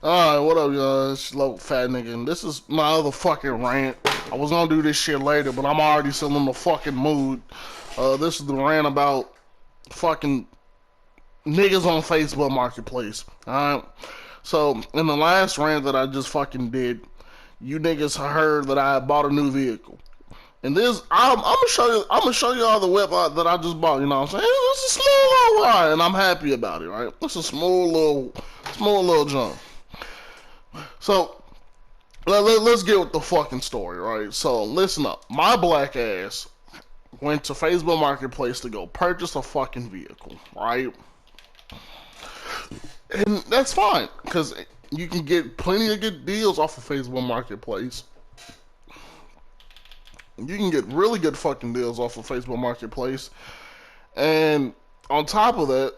Alright, what up, y'all? It's Low Fat Nigga, and this is my other fucking rant. I was gonna do this shit later, but I'm already still in the fucking mood. This is the rant about fucking niggas on Facebook Marketplace. Alright? So, in the last rant that I just fucking did, you niggas heard that I bought a new vehicle. And this, I'm gonna show you all the whip that I just bought. You know what I'm saying? It's a small little ride, and I'm happy about it. Right? It's a small little jump. So let's get with the fucking story, right? So listen up. My black ass went to Facebook Marketplace to go purchase a fucking vehicle, right? And that's fine, because you can get plenty of good deals off of Facebook Marketplace. You can get really good fucking deals off of Facebook Marketplace. And on top of that,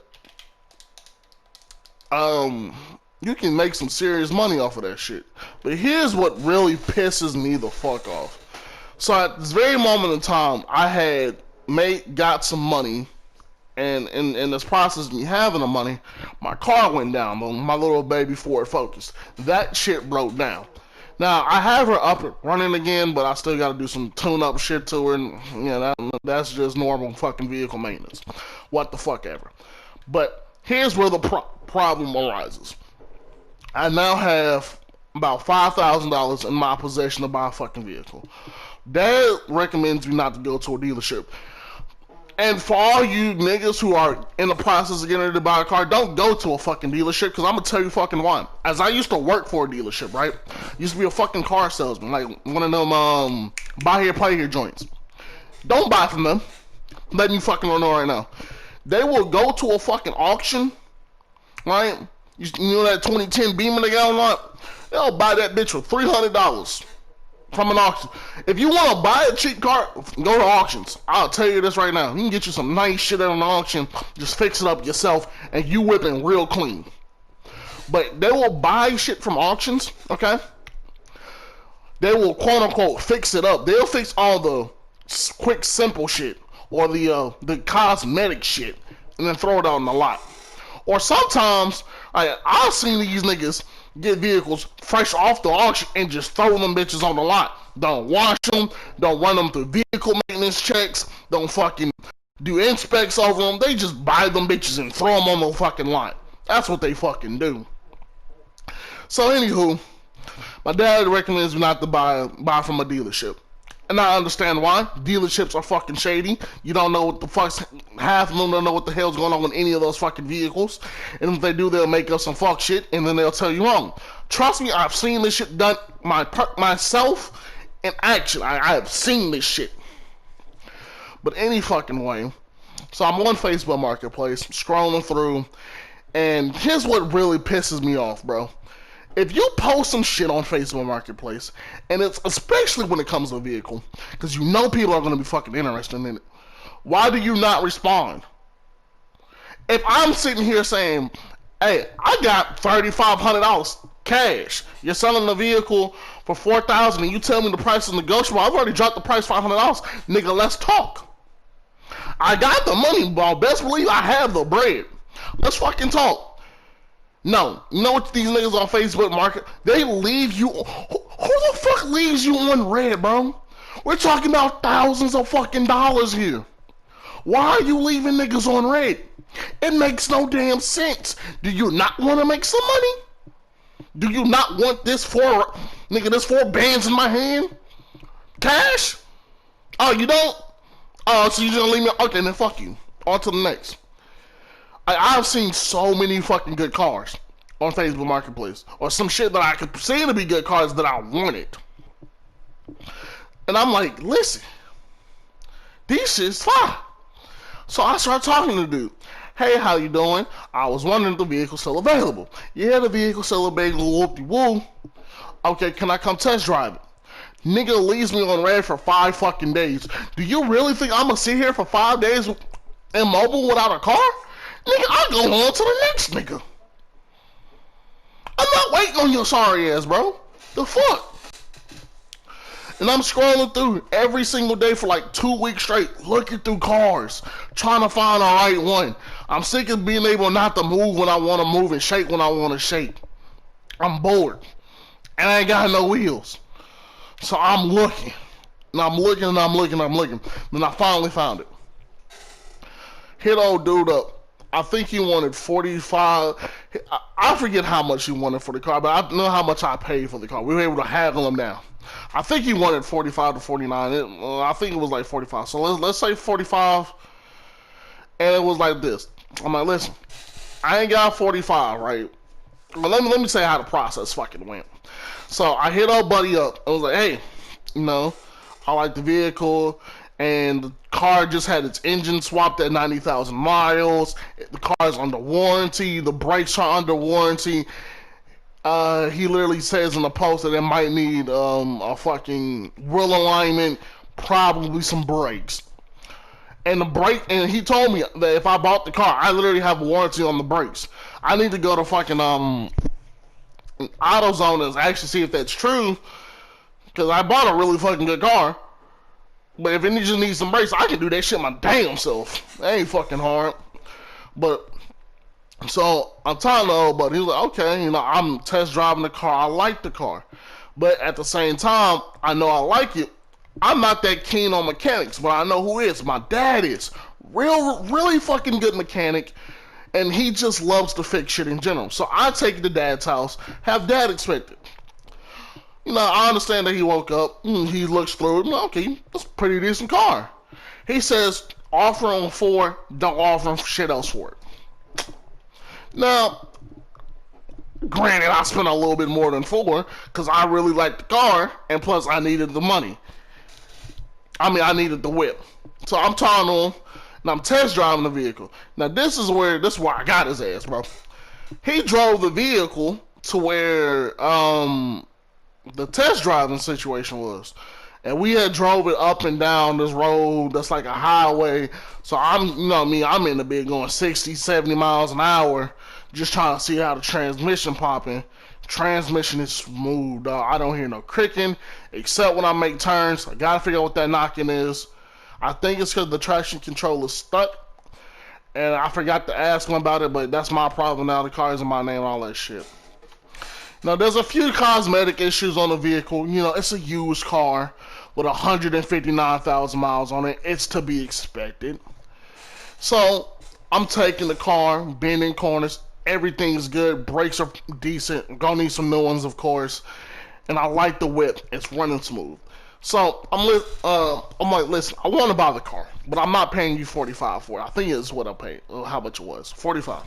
you can make some serious money off of that shit. But here's what really pisses me the fuck off. So at this very moment in time, I had got some money, and in this process of me having the money, my car went down, my little baby Ford Focus. That shit broke down. Now, I have her up and running again, but I still gotta do some tune-up shit to her, and that's just normal fucking vehicle maintenance. What the fuck ever. But here's where the problem arises. I now have about $5,000 in my possession to buy a fucking vehicle. Dad recommends me not to go to a dealership. And for all you niggas who are in the process of getting ready to buy a car, don't go to a fucking dealership, because I'm going to tell you fucking why. As I used to work for a dealership, right? Used to be a fucking car salesman, like one of them buy here, play here joints. Don't buy from them. Let me fucking know right now. They will go to a fucking auction, right? You know that 2010 Beamer they got on lot? They'll buy that bitch for $300 from an auction. If you want to buy a cheap car, go to auctions. I'll tell you this right now. You can get you some nice shit at an auction, just fix it up yourself, and you whipping real clean. But they will buy shit from auctions, okay? They will quote-unquote fix it up. They'll fix all the quick, simple shit, or the cosmetic shit, and then throw it out in the lot. Or sometimes, I've seen these niggas get vehicles fresh off the auction and just throw them bitches on the lot. Don't wash them, don't run them through vehicle maintenance checks, don't fucking do inspects over them. They just buy them bitches and throw them on the fucking lot. That's what they fucking do. So anywho, my dad recommends me not to buy from a dealership. And I understand why. Dealerships are fucking shady. You don't know what the fuck's... Half of them don't know what the hell's going on with any of those fucking vehicles. And if they do, they'll make up some fuck shit, and then they'll tell you wrong. Trust me, I've seen this shit done myself in action. I have seen this shit. But any fucking way. So I'm on Facebook Marketplace, scrolling through, and here's what really pisses me off, bro. If you post some shit on Facebook Marketplace, and it's especially when it comes to a vehicle, because you know people are going to be fucking interested in it, why do you not respond? If I'm sitting here saying, hey, I got $3,500 cash, you're selling the vehicle for $4,000 and you tell me the price is negotiable, I've already dropped the price $500, nigga, let's talk. I got the money, bro. Best believe I have the bread. Let's fucking talk. No, you know what these niggas on Facebook Market, they leave you, who the fuck leaves you on red, bro? We're talking about thousands of fucking dollars here. Why are you leaving niggas on red? It makes no damn sense. Do you not want to make some money? Do you not want this four bands in my hand? Cash? Oh, you don't? Oh, so you just gonna leave me? Okay, then fuck you. On to the next. I've seen so many fucking good cars on Facebook Marketplace, or some shit that I could say to be good cars that I wanted. And I'm like, listen, these shit's fine. So I start talking to the dude. Hey, how you doing? I was wondering if the vehicle's still available. Yeah, the vehicle's still available, whoop-de-woo. Okay, can I come test drive it? Nigga leaves me on red for 5 fucking days. Do you really think I'm gonna sit here for 5 days immobile without a car? Nigga, I'll go on to the next nigga. I'm not waiting on your sorry ass, bro. The fuck? And I'm scrolling through every single day for like 2 weeks straight, looking through cars, trying to find the right one. I'm sick of being able not to move when I want to move and shake when I want to shake. I'm bored. And I ain't got no wheels. So I'm looking. And I'm looking and I'm looking and I'm looking. Then I finally found it. Hit old dude up. I think he wanted 45. I forget how much he wanted for the car, but I know how much I paid for the car. We were able to haggle him down. I think he wanted 45 to 49. I think it was like 45. So let's say 45. And it was like this. I'm like, listen, I ain't got 45, right? But let me say how the process fucking went. So I hit our buddy up. I was like, hey, you know, I like the vehicle, and the car just had its engine swapped at 90,000 miles. The car's under warranty. The brakes are under warranty. He literally says in the post that it might need a fucking wheel alignment, probably some brakes. And he told me that if I bought the car, I literally have a warranty on the brakes. I need to go to fucking AutoZone and actually see if that's true, because I bought a really fucking good car. But if it just needs some brakes, I can do that shit my damn self. That ain't fucking hard. But so I'm telling the old buddy, he was like, okay, you know, I'm test driving the car. I like the car, but at the same time, I know I like it. I'm not that keen on mechanics, but I know who is. My dad is really fucking good mechanic, and he just loves to fix shit in general. So I take it to dad's house, have dad inspect it. You know, I understand that he woke up, he looks through it, okay, that's a pretty decent car. He says, offer him 4, don't offer him shit else for it. Now, granted, I spent a little bit more than 4, because I really liked the car, and plus I needed the money. I mean, I needed the whip. So I'm talking to him, and I'm test driving the vehicle. Now, this is where I got his ass, bro. He drove the vehicle to where the test driving situation was. And we had drove it up and down this road that's like a highway. So I'm in the bit going 60, 70 miles an hour, just trying to see how the transmission popping. Transmission is smooth, dog. I don't hear no cricking, except when I make turns. I gotta figure out what that knocking is. I think it's because the traction control is stuck, and I forgot to ask him about it, but that's my problem now. The car is in my name and all that shit. Now, there's a few cosmetic issues on the vehicle. You know, it's a used car with 159,000 miles on it. It's to be expected. So, I'm taking the car, bending corners. Everything's good. Brakes are decent. Gonna need some new ones, of course. And I like the whip. It's running smooth. So I'm like, listen, I want to buy the car, but I'm not paying you $45 for it. I think it's what I paid. How much it was? $45.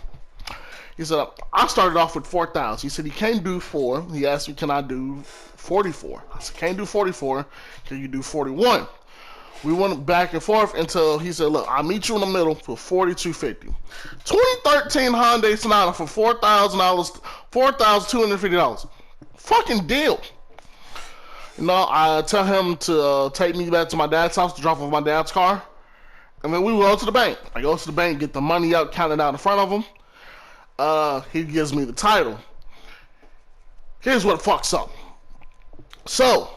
He said I started off with $4,000. He said he can't do 4. He asked me, can I do 44? I said, can't do 44. Can you do 41? We went back and forth until he said, look, I'll meet you in the middle for $4,250. 2013 Hyundai Sonata for $4,000, $4,250. Fucking deal. You know, I tell him to take me back to my dad's house to drop off my dad's car. And then we go to the bank. I go to the bank, get the money out, count it out in front of him. He gives me the title. Here's what fucks up. So,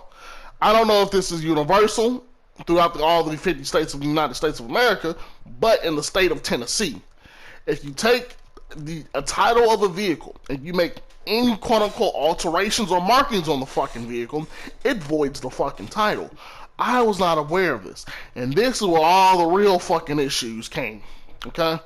I don't know if this is universal throughout all the 50 states of the United States of America, but in the state of Tennessee, if you take a title of a vehicle and you make any quote-unquote alterations or markings on the fucking vehicle, it voids the fucking title. I was not aware of this, and this is where all the real fucking issues came. Okay,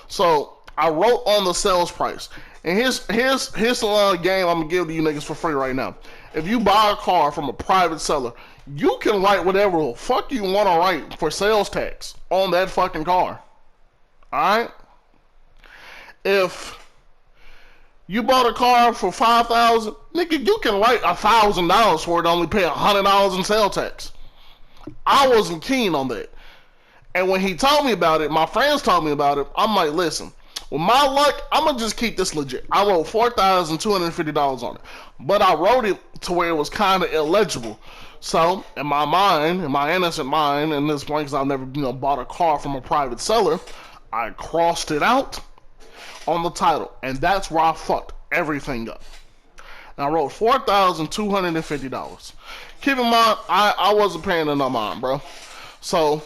so I wrote on the sales price, and here's a game I'm gonna give to you niggas for free right now. If you buy a car from a private seller, you can write whatever the fuck you want to write for sales tax on that fucking car. Alright? If you bought a car for $5,000, nigga, you can write $1,000 for it, only pay $100 in sales tax. I wasn't keen on that. And when he told me about it, my friends told me about it, I'm like, listen, with my luck, I'm going to just keep this legit. I wrote $4,250 on it. But I wrote it to where it was kind of illegible. So, in my mind, in my innocent mind, and this point, because I've never, bought a car from a private seller, I crossed it out on the title. And that's where I fucked everything up. And I wrote $4,250. Keep in mind, I wasn't paying enough mind, bro. So,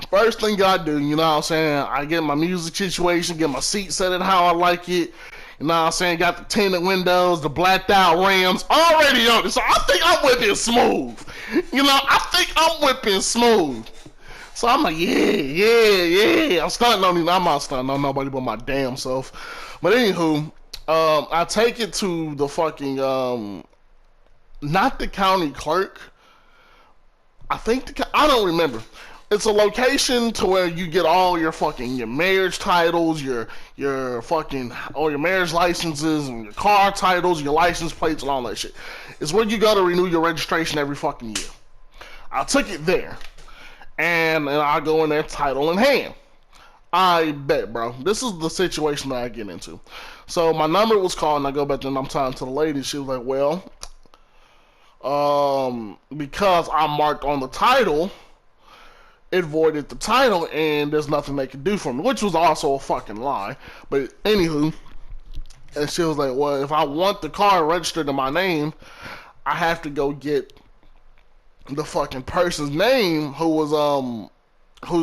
first thing I do, you know what I'm saying, I get my music situation, get my seat set it how I like it, You know what I'm saying? Got the tinted windows, the blacked out rims, already on it. So I think I'm whipping smooth. You know, I think I'm whipping smooth. So I'm like, yeah. I'm starting on these. I'm not starting on nobody but my damn self. But anywho, I take it to the fucking, not the county clerk. I think I don't remember. It's a location to where you get all your fucking your marriage titles, your fucking all your marriage licenses and your car titles, your license plates and all that shit. It's where you go to renew your registration every fucking year. I took it there, and I go in there title in hand. I bet, bro. This is the situation that I get into. So my number was called, and I go back and I'm talking to the lady. She was like, "Well, because I'm marked on the title, it voided the title, and there's nothing they could do for me," which was also a fucking lie. But anywho, and she was like, "Well, if I want the car registered in my name, I have to go get the fucking person's name whose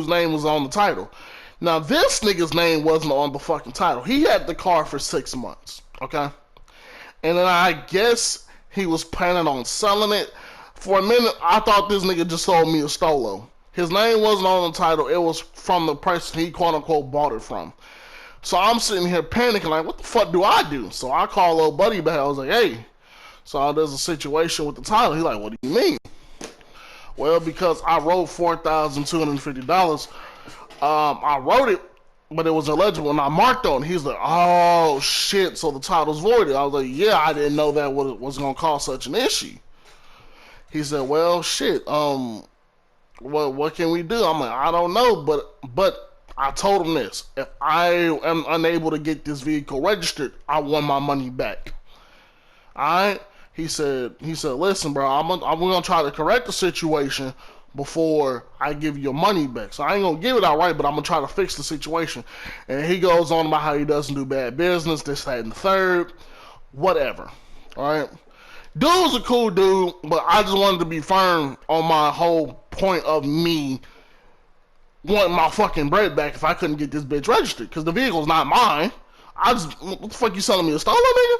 name was on the title." Now this nigga's name wasn't on the fucking title. He had the car for 6 months, okay? And then I guess he was planning on selling it. For a minute, I thought this nigga just sold me a Stolo. His name wasn't on the title. It was from the person he quote-unquote bought it from. So I'm sitting here panicking like, what the fuck do I do? So I call old buddy back. I was like, hey, so there's a situation with the title. He's like, what do you mean? Well, because I wrote $4,250. I wrote it, but it was illegible, and I marked on it. He's like, oh, shit, so the title's voided. I was like, yeah, I didn't know that was going to cause such an issue. He said, well, shit, what can we do? I'm like, I don't know, but I told him this. If I am unable to get this vehicle registered, I want my money back. Alright? He said, listen, bro, I'm gonna try to correct the situation before I give you your money back. So I ain't gonna give it outright, but I'm gonna try to fix the situation. And he goes on about how he doesn't do bad business, this, that, and the third. Whatever. Alright? Dude was a cool dude, but I just wanted to be firm on my whole point of me wanting my fucking bread back if I couldn't get this bitch registered. Because the vehicle's not mine. What the fuck you selling me, a Stolo, nigga?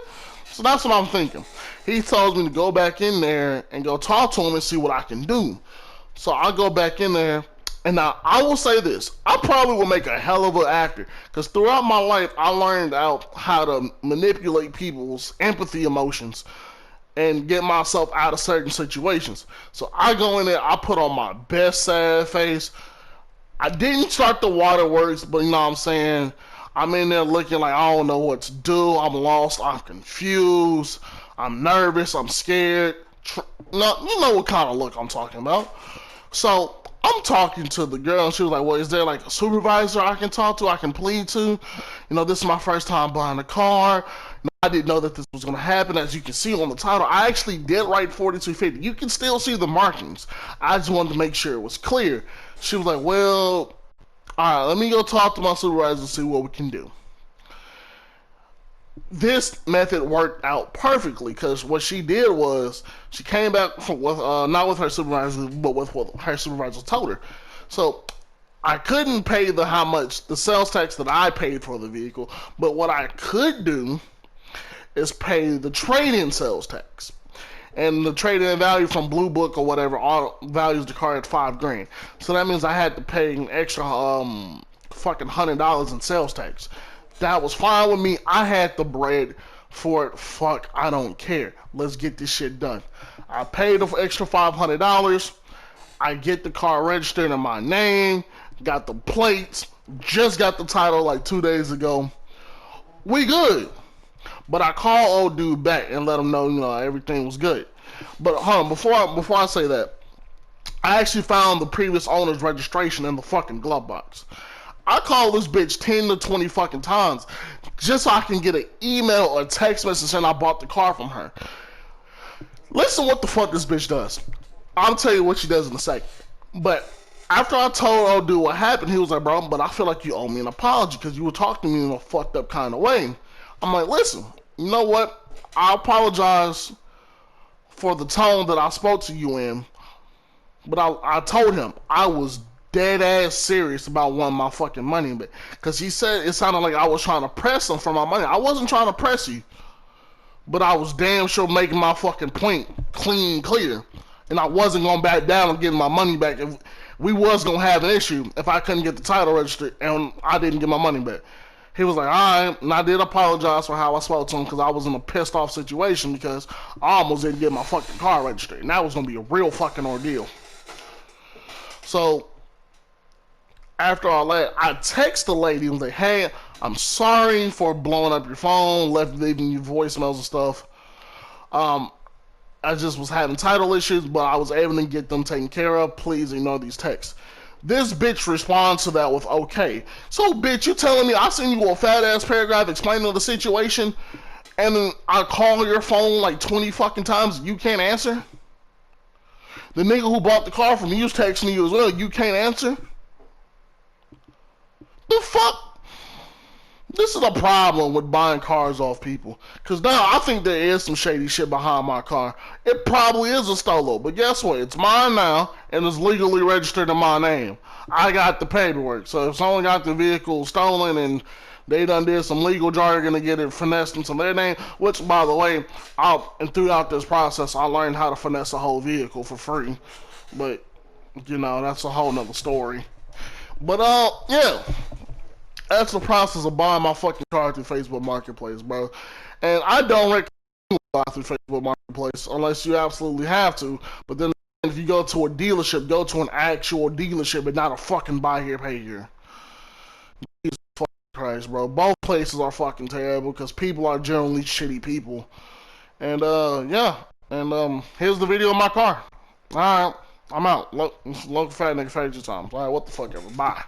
So that's what I'm thinking. He tells me to go back in there and go talk to him and see what I can do. So I go back in there, and now I will say this. I probably will make a hell of an actor, because throughout my life, I learned out how to manipulate people's empathy emotions and get myself out of certain situations. So I go in there, I put on my best sad face. I didn't start the waterworks, but you know what I'm saying? I'm in there looking like I don't know what to do. I'm lost. I'm confused. I'm nervous. I'm scared. No, you know what kind of look I'm talking about. So I'm talking to the girl, and she was like, well, is there like a supervisor I can talk to, I can plead to? You know, this is my first time buying a car. I didn't know that this was going to happen. As you can see on the title, I actually did write 4250. You can still see the markings. I just wanted to make sure it was clear. She was like, well, alright, let me go talk to my supervisor and see what we can do. This method worked out perfectly, because what she did was she came back with not with her supervisor, but with what her supervisor told her. So I couldn't pay the sales tax that I paid for the vehicle, but what I could do is pay the trade-in sales tax. And the trade-in value from Blue Book or whatever values the car at $5,000. So that means I had to pay an extra fucking $100 in sales tax. That was fine with me. I had the bread for it. Fuck, I don't care. Let's get this shit done. I paid the extra $500. I get the car registered in my name. Got the plates. Just got the title like 2 days ago. We good. But I call old dude back and let him know, you know, everything was good. But hold on, before I say that, I actually found the previous owner's registration in the fucking glove box. I call this bitch 10 to 20 fucking times just so I can get an email or a text message saying I bought the car from her. Listen what the fuck this bitch does. I'll tell you what she does in a second. But after I told old dude what happened, he was like, bro, but I feel like you owe me an apology because you were talking to me in a fucked up kind of way. I'm like, listen, you know what? I apologize for the tone that I spoke to you in, but I told him I was dead ass serious about wanting my fucking money back. Cause he said it sounded like I was trying to press him for my money. I wasn't trying to press you, but I was damn sure making my fucking point clear. And I wasn't gonna back down and getting my money back. If we was gonna have an issue if I couldn't get the title registered and I didn't get my money back. He was like, alright, and I did apologize for how I spoke to him because I was in a pissed off situation because I almost didn't get my fucking car registered. And that was gonna be a real fucking ordeal. So after all that, I text the lady and was like, hey, I'm sorry for blowing up your phone, leaving you voicemails and stuff. I just was having title issues, but I was able to get them taken care of. Please ignore these texts. This bitch responds to that with okay. So, bitch, you telling me I send you a fat ass paragraph explaining the situation, and then I call your phone like 20 fucking times and you can't answer? The nigga who bought the car from you is texting you as well. You can't answer? The fuck? This is a problem with buying cars off people. Because now I think there is some shady shit behind my car. It probably is a stolo. But guess what? It's mine now and it's legally registered in my name. I got the paperwork. So if someone got the vehicle stolen and they done did some legal jargon to get it finessed into their name, which, by the way, and throughout this process, I learned how to finesse a whole vehicle for free. But, you know, that's a whole nother story. But, yeah. That's the process of buying my fucking car through Facebook Marketplace, bro. And I don't recommend you buy through Facebook Marketplace unless you absolutely have to. But then if you go to a dealership, go to an actual dealership and not a fucking buy here, pay here. Jesus fucking Christ, bro. Both places are fucking terrible because people are generally shitty people. And, yeah. And, here's the video of my car. Alright, I'm out. Look, fat nigga, fat your time. Alright, what the fuck ever. Bye.